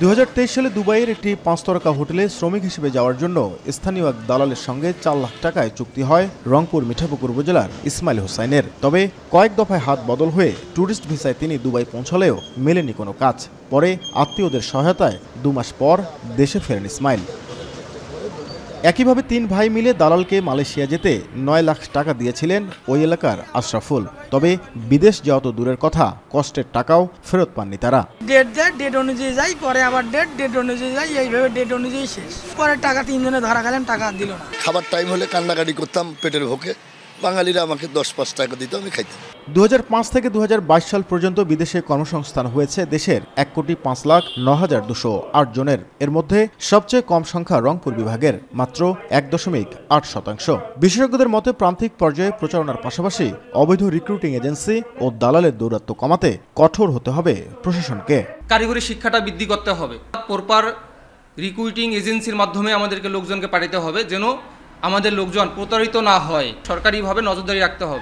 2023 সালে দুবাইয়ের একটি 5 তারকা হোটেলে শ্রমিক হিসেবে যাওয়ার জন্য স্থানীয় এক দালালের সঙ্গে 4 লাখ টাকায় চুক্তি হয় রংপুর মিঠাপুকুর উপজেলার ইসমাইল হোসাইনের। তবে কয়েক দফায় হাত বদল হয়ে ট্যুরিস্ট ভিসায় তিনি দুবাই পৌঁছলেও মেলেনি কোনো কাজ। পরে আত্মীয়দের সহায়তায় 2 মাস পর দেশে ফেরেন ইসমাইল। একইভাবে 3 ভাই মিলে দালালকে মালয়েশিয়া যেতে 9 লাখ টাকা দিয়েছিলেন ওই এলাকার আশরাফুল। তবে বিদেশ যাওয়া তো দূরের কথা, কষ্টের টাকাও ফেরত পাননি তারা। ডেট অনুযায়ী যাই, পরে আবার ডেট অনুযায়ী যাই, এইভাবে ডেট অনুযায়ী শেষ। পরে টাকা 3 জনে ধরা খেলেন, টাকা দিল না। খাবার টাইম হলে কান্নাকাটি করতাম পেটের ভোকে। বাঙালিরা আমাকে 10-5 টাকা দিত, আমি খাইতাম। 2005 থেকে 2022 সাল পর্যন্ত বিদেশে কর্মসংস্থান হয়েছে দেশের 1,05,09,208 জনের। এর মধ্যে সবচেয়ে কম সংখ্যা রংপুর বিভাগের, মাত্র 1.8%। বিশেষজ্ঞদের মতে প্রান্তিক পর্যায়ে প্রচারণার পাশাপাশি অবৈধ রিক্রুটিং এজেন্সি ও দালালের দৌরাত্ম্য কমাতে কঠোর হতে হবে প্রশাসনকে। কারিগরি শিক্ষাটা বৃদ্ধি করতে হবে। প্রপার রিক্রুটিং এজেন্সির মাধ্যমে আমাদেরকে লোকজনকে পাঠাতে হবে, যেন আমাদের লোকজন প্রতারিত না হয়। সরকারিভাবে নজরদারি রাখতে হবে।